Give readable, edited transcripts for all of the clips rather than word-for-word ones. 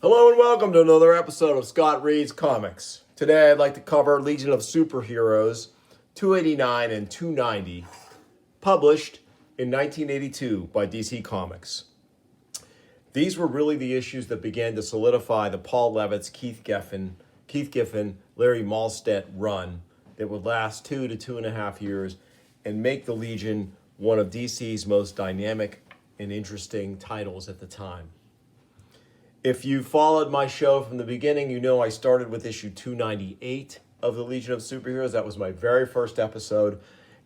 Hello and welcome to another episode of Scott Reads Comics. Today I'd like to cover Legion of Superheroes 289 and 290, published in 1982 by DC Comics. These were really the issues that began to solidify the Paul Levitz, Keith Giffen, Larry Malstedt run that would last 2 to 2.5 years and make the Legion one of DC's most dynamic and interesting titles at the time. If you followed my show from the beginning, you know I started with issue 298 of the Legion of Superheroes. That was my very first episode.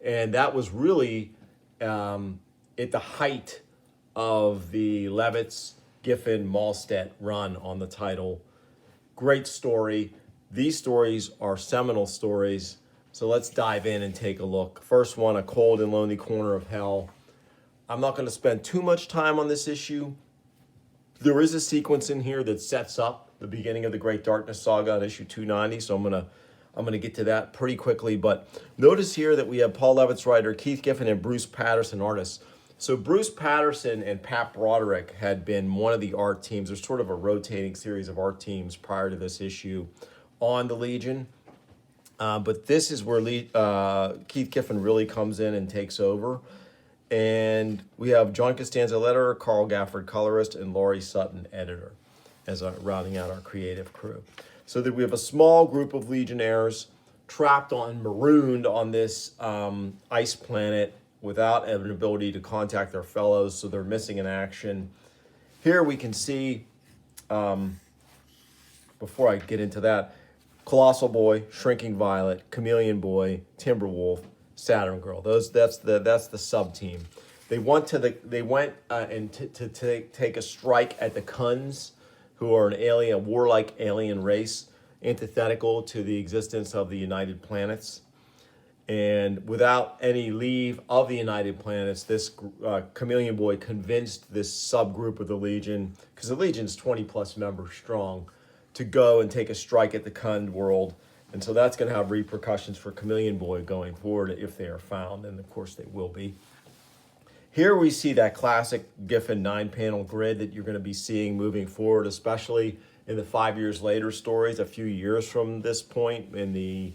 And that was really at the height of the Levitz, Giffen, Malstedt run on the title. Great story. These stories are seminal stories. So let's dive in and take a look. First one, A Cold and Lonely Corner of Hell. I'm not going to spend too much time on this issue. There is a sequence in here that sets up the beginning of the Great Darkness saga on issue 290, so I'm gonna get to that pretty quickly. But notice here that we have Paul Levitz writer, Keith Giffen, and Bruce Patterson artists. So Bruce Patterson and Pat Broderick had been one of the art teams. There's sort of a rotating series of art teams prior to this issue on the Legion. But this is where Keith Giffen really comes in and takes over. And we have John Costanza, letterer, Carl Gafford, colorist, and Laurie Sutton, editor, as rounding out our creative crew. So that we have a small group of Legionnaires marooned on this ice planet without an ability to contact their fellows, so they're missing in action. Here we can see, before I get into that, Colossal Boy, Shrinking Violet, Chameleon Boy, Timberwolf, Saturn Girl. That's the sub team. They went to take a strike at the Kuns, who are a warlike alien race, antithetical to the existence of the United Planets. And without any leave of the United Planets, this Chameleon Boy convinced this subgroup of the Legion, because the Legion's 20 plus members strong, to go and take a strike at the Kund world. And so that's going to have repercussions for Chameleon Boy going forward if they are found, and of course they will be. Here we see that classic Giffen 9-panel grid that you're going to be seeing moving forward, especially in the 5 years later stories, a few years from this point, in the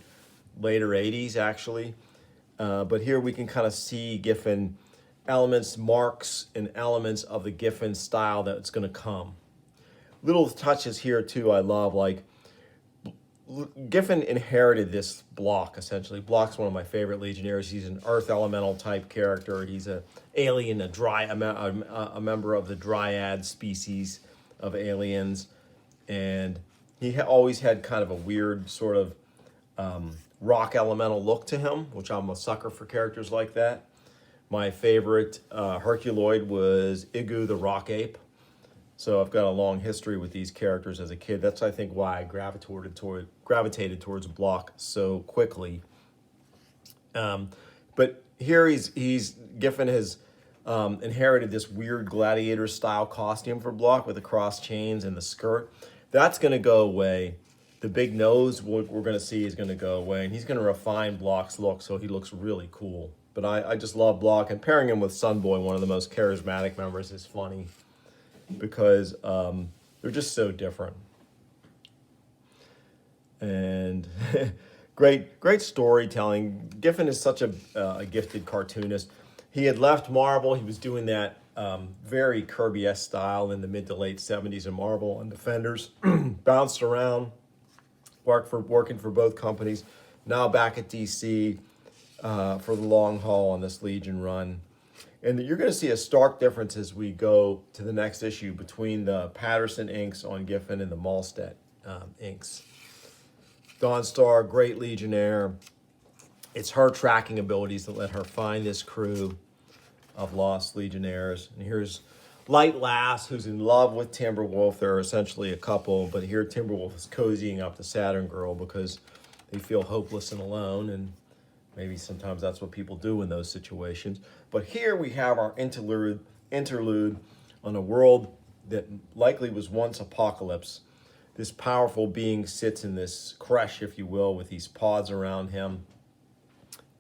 later 80s actually. But here we can kind of see Giffen elements, marks, and elements of the Giffen style that's going to come. Little touches here too I love, like Giffen inherited this Block, essentially. Block's one of my favorite Legionnaires. He's an Earth Elemental type character. He's an alien, a member of the Dryad species of aliens. And he always had kind of a weird sort of rock elemental look to him, which I'm a sucker for characters like that. My favorite Herculoid was Igu the Rock Ape. So I've got a long history with these characters as a kid. That's, I think, why I gravitated towards Block so quickly. But here Giffen has inherited this weird gladiator-style costume for Block with the cross chains and the skirt. That's going to go away. The big nose we're going to see is going to go away, and he's going to refine Block's look so he looks really cool. But I just love Block, and pairing him with Sunboy, one of the most charismatic members, is funny, because they're just so different. And great storytelling. Giffen is such a gifted cartoonist. He had left Marvel. He was doing that very Kirby-esque style in the mid to late 70s in Marvel and Defenders. Bounced around, working for both companies. Now back at DC for the long haul on this Legion run. And you're going to see a stark difference as we go to the next issue between the Patterson inks on Giffen and the Malstedt inks. Dawnstar, great Legionnaire. It's her tracking abilities that let her find this crew of lost Legionnaires. And here's Light Lass, who's in love with Timberwolf. They're essentially a couple, but here Timberwolf is cozying up to Saturn Girl because they feel hopeless and alone, and maybe sometimes that's what people do in those situations. But here we have our interlude on a world that likely was once Apocalypse. This powerful being sits in this creche, if you will, with these pods around him.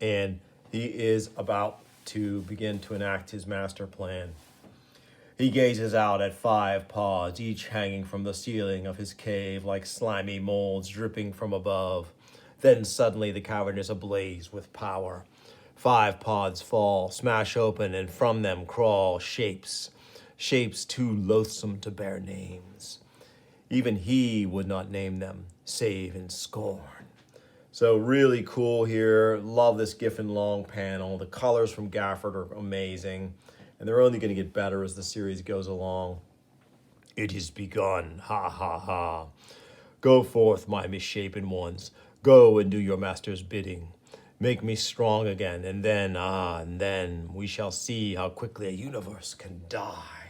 And he is about to begin to enact his master plan. He gazes out at 5 pods, each hanging from the ceiling of his cave like slimy molds dripping from above. Then suddenly the cavern is ablaze with power. 5 pods fall, smash open, and from them crawl shapes, shapes too loathsome to bear names. Even he would not name them, save in scorn. So really cool here. Love this Giffen Long panel. The colors from Gafford are amazing, and they're only going to get better as the series goes along. It is begun, ha ha ha. Go forth, my misshapen ones. Go and do your master's bidding. Make me strong again, and then we shall see how quickly a universe can die.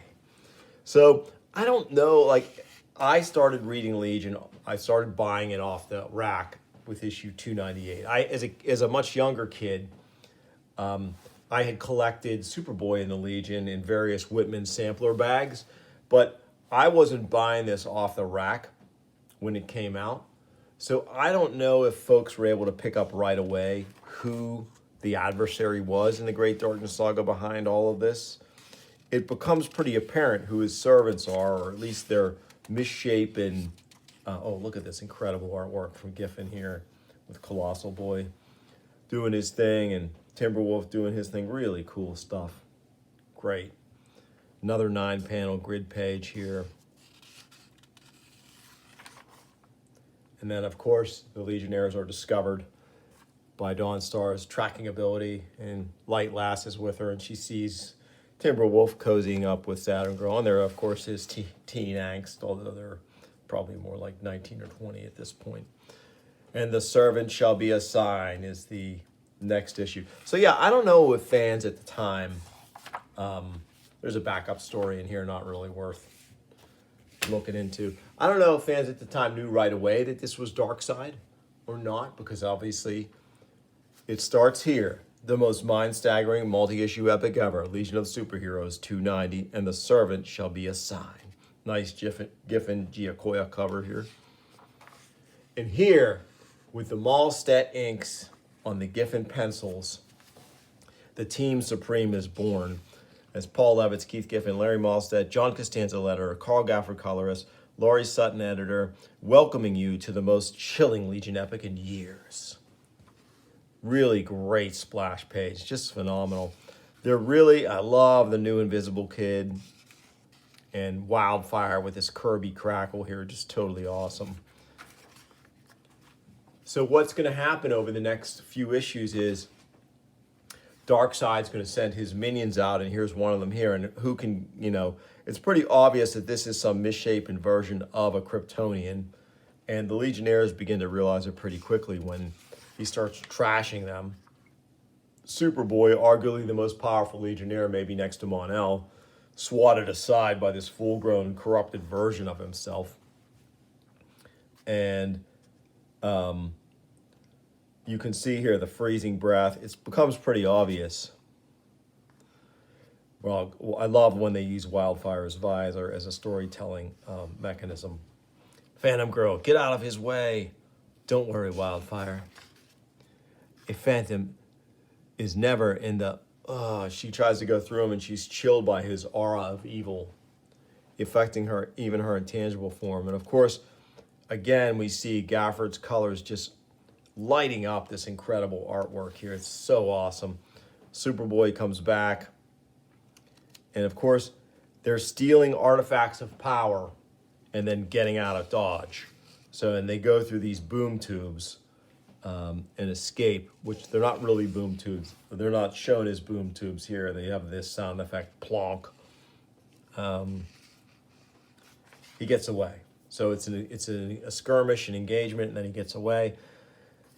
So I don't know, like, I started reading Legion. I started buying it off the rack with issue 298. As a much younger kid, I had collected Superboy in the Legion in various Whitman sampler bags, but I wasn't buying this off the rack when it came out. So I don't know if folks were able to pick up right away who the adversary was in the Great Darkness Saga behind all of this. It becomes pretty apparent who his servants are, or at least their misshapen. Oh, look at this incredible artwork from Giffen here with Colossal Boy doing his thing and Timberwolf doing his thing. Really cool stuff. Great. Another 9-panel grid page here. And then, of course, the Legionnaires are discovered by Dawnstar's tracking ability, and Light Lass is with her, and she sees Timberwolf cozying up with Saturn Girl. And there, of course, is teen angst, although they're probably more like 19 or 20 at this point. And the servant shall be a sign is the next issue. So yeah, I don't know if fans at the time, there's a backup story in here not really worth looking into. I don't know if fans at the time knew right away that this was Darkseid or not, because obviously it starts here. The most mind-staggering multi-issue epic ever, Legion of Superheroes 290, and the servant shall be a sign. Nice Giffen Giacoya cover here. And here, with the Malstedt inks on the Giffen pencils, the Team Supreme is born as Paul Levitz, Keith Giffen, Larry Malstedt, John Costanza letterer, Carl Gafford colorist, Laurie Sutton editor, welcoming you to the most chilling Legion epic in years. Really great splash page, just phenomenal. I love the new Invisible Kid and Wildfire with this Kirby crackle here, just totally awesome. So what's going to happen over the next few issues is Darkseid's going to send his minions out, and here's one of them here. And who can, it's pretty obvious that this is some misshapen version of a Kryptonian. And the Legionnaires begin to realize it pretty quickly when he starts trashing them. Superboy, arguably the most powerful Legionnaire, maybe next to Mon-El, swatted aside by this full-grown, corrupted version of himself. And you can see here the freezing breath. It becomes pretty obvious. Well, I love when they use Wildfire's visor as a storytelling mechanism. Phantom Girl, get out of his way. Don't worry, Wildfire. A phantom is never in the... she tries to go through him, and she's chilled by his aura of evil, affecting her, even her intangible form. And of course, again, we see Gafford's colors just lighting up this incredible artwork here. It's so awesome. Superboy comes back. And of course, they're stealing artifacts of power and then getting out of Dodge. And they go through these boom tubes and escape, which they're not really boom tubes. They're not shown as boom tubes here. They have this sound effect, plonk. He gets away. So it's a skirmish, an engagement, and then he gets away.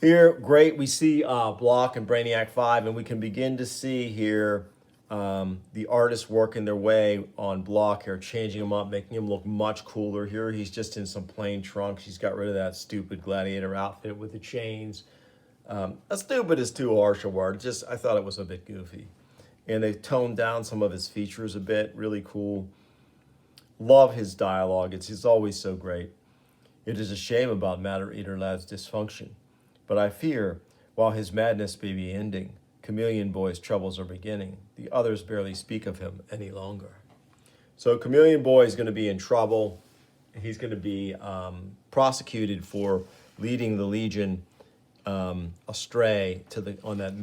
Here, great, we see Block and Brainiac 5, and we can begin to see here the artists working their way on Block here, changing him up, making him look much cooler. Here he's just in some plain trunks. He's got rid of that stupid gladiator outfit with the chains. Stupid is too harsh a word. I thought it was a bit goofy. And they toned down some of his features a bit. Really cool. Love his dialogue. It's always so great. It is a shame about Matter Eater Lad's dysfunction. But I fear, while his madness may be ending, Chameleon Boy's troubles are beginning. The others barely speak of him any longer. So Chameleon Boy is going to be in trouble. He's going to be prosecuted for leading the Legion astray on that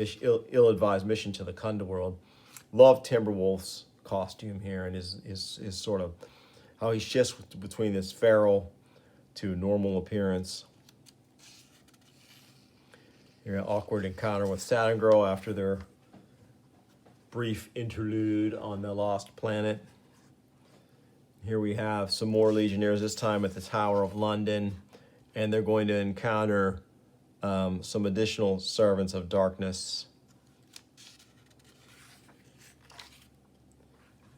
ill-advised mission to the Underworld. Love Timberwolf's costume here and his sort of how he shifts between this feral to normal appearance. Here, an awkward encounter with Saturn Girl after their brief interlude on the Lost Planet. Here we have some more Legionnaires, this time at the Tower of London, and they're going to encounter some additional Servants of Darkness.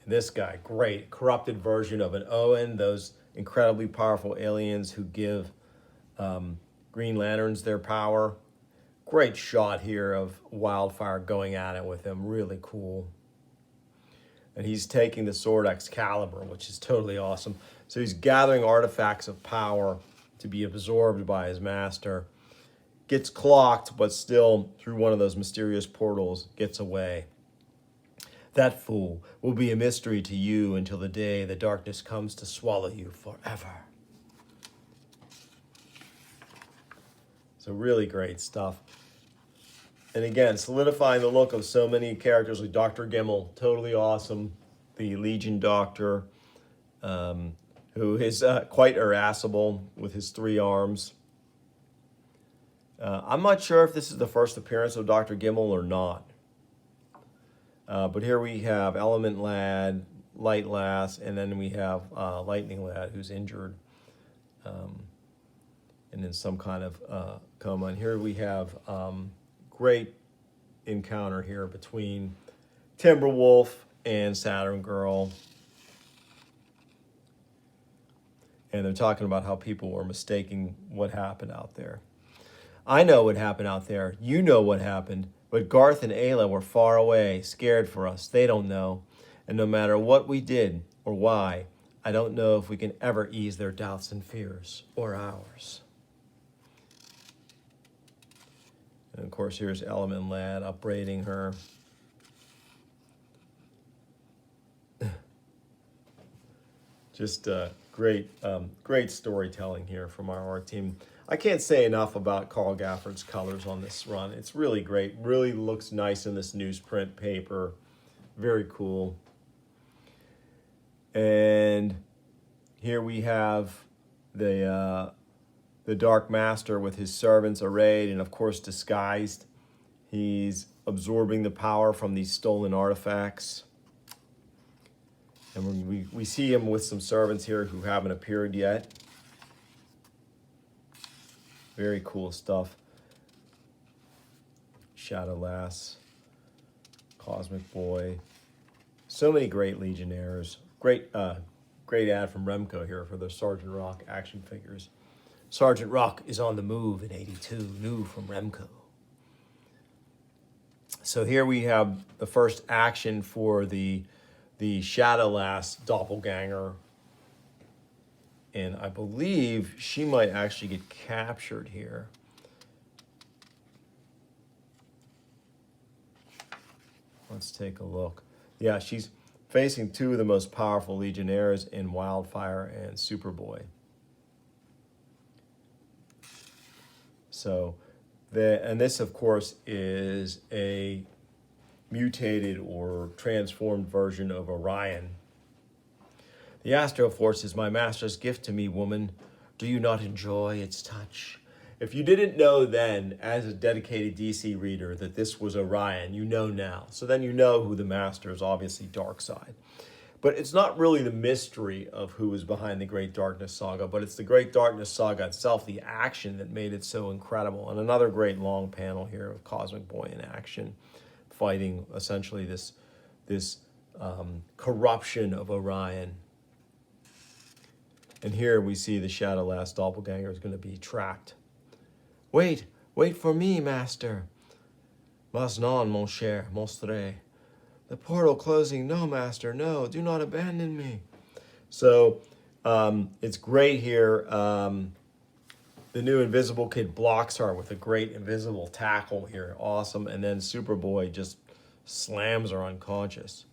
And this guy, great, corrupted version of an Owen, those incredibly powerful aliens who give Green Lanterns their power. Great shot here of Wildfire going at it with him, really cool. And he's taking the sword Excalibur, which is totally awesome. So he's gathering artifacts of power to be absorbed by his master. Gets clocked, but still, through one of those mysterious portals, gets away. That fool will be a mystery to you until the day the darkness comes to swallow you forever. So really great stuff. And again, solidifying the look of so many characters like Dr. Gimel, totally awesome. The Legion Doctor, who is quite irascible with his 3 arms. I'm not sure if this is the first appearance of Dr. Gimel or not. But here we have Element Lad, Light Lass, and then we have Lightning Lad, who's injured and in some kind of coma. And here we have great encounter here between Timberwolf and Saturn Girl. And they're talking about how people were mistaking what happened out there. I know what happened out there. You know what happened. But Garth and Ayla were far away, scared for us. They don't know. And no matter what we did or why, I don't know if we can ever ease their doubts and fears or ours. And of course, here's Element Lad upbraiding her. Just great storytelling here from our art team. I can't say enough about Carl Gafford's colors on this run. It's really great. Really looks nice in this newsprint paper. Very cool. And here we have the Dark Master with his servants arrayed and, of course, disguised. He's absorbing the power from these stolen artifacts. And we see him with some servants here who haven't appeared yet. Very cool stuff. Shadow Lass, Cosmic Boy. So many great Legionnaires. Great ad from Remco here for the Sergeant Rock action figures. Sergeant Rock is on the move in '82, new from Remco. So here we have the first action for the Shadow Lass doppelganger. And I believe she might actually get captured here. Let's take a look. Yeah, she's facing 2 of the most powerful Legionnaires in Wildfire and Superboy. So, and this, of course, is a mutated or transformed version of Orion. The Astro Force is my master's gift to me, woman. Do you not enjoy its touch? If you didn't know then, as a dedicated DC reader, that this was Orion, you know now. So then you know who the master is, obviously Darkseid. But it's not really the mystery of who is behind the Great Darkness Saga, but it's the Great Darkness Saga itself, the action that made it so incredible. And another great long panel here of Cosmic Boy in action, fighting essentially this corruption of Orion. And here we see the Shadow Lass doppelganger is going to be tracked. Wait for me, master. Mas non, mon cher, monstre. The portal closing. No, master, no, do not abandon me. So it's great here. The new Invisible Kid blocks her with a great invisible tackle here. Awesome. And then Superboy just slams her unconscious.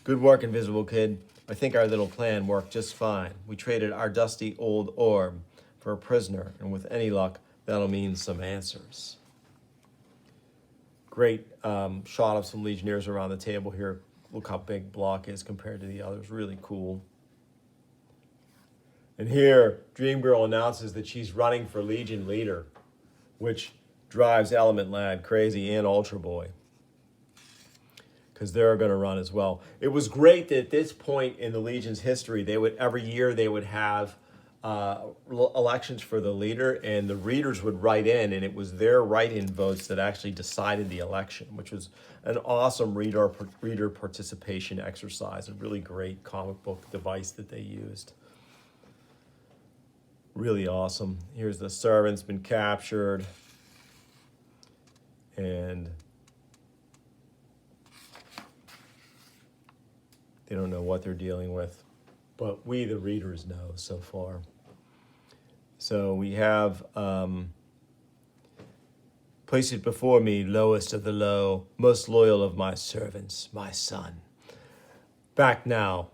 Good work, Invisible Kid. I think our little plan worked just fine. We traded our dusty old orb for a prisoner, and with any luck, that'll mean some answers. Great shot of some Legionnaires around the table here. Look how big Block is compared to the others. Really cool. And here, Dream Girl announces that she's running for Legion leader, which drives Element Lad crazy and Ultra Boy, because they're going to run as well. It was great that at this point in the Legion's history, every year they would have elections for the leader, and the readers would write in, and it was their write-in votes that actually decided the election, which was an awesome reader participation exercise, a really great comic book device that they used. Really awesome. Here's the servant's been captured, and they don't know what they're dealing with, but we, the readers, know so far. So we have, place it before me, lowest of the low, most loyal of my servants, my son. Back now,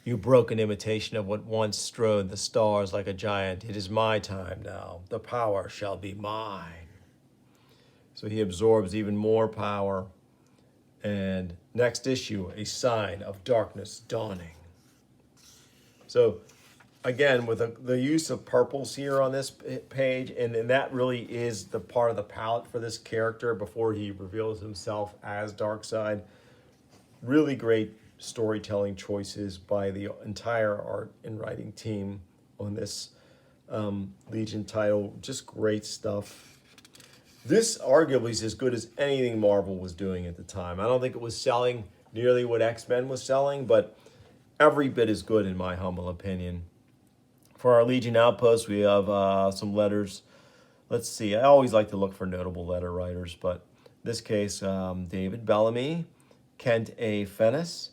you broken imitation of what once strode the stars like a giant. It is my time now. The power shall be mine. So he absorbs even more power. And next issue, a sign of darkness dawning. So again, with the use of purples here on this page, and that really is the part of the palette for this character before he reveals himself as Darkseid. Really great storytelling choices by the entire art and writing team on this Legion title. Just great stuff. This arguably is as good as anything Marvel was doing at the time. I don't think it was selling nearly what X-Men was selling, but every bit as good in my humble opinion. For our Legion Outpost, we have some letters. Let's see, I always like to look for notable letter writers, but in this case, David Bellamy, Kent A. Fennis,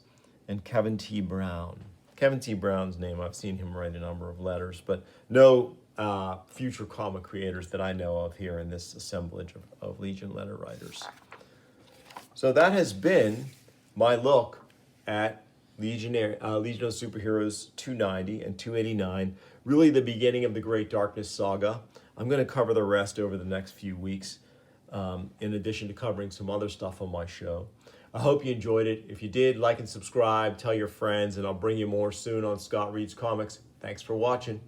and Kevin T. Brown. Kevin T. Brown's name, I've seen him write a number of letters, but no future comic creators that I know of here in this assemblage of Legion letter writers. So that has been my look at Legion of Superheroes 290 and 289, really the beginning of the Great Darkness saga. I'm going to cover the rest over the next few weeks, in addition to covering some other stuff on my show. I hope you enjoyed it. If you did, like and subscribe, tell your friends, and I'll bring you more soon on Scott Reads Comics. Thanks for watching.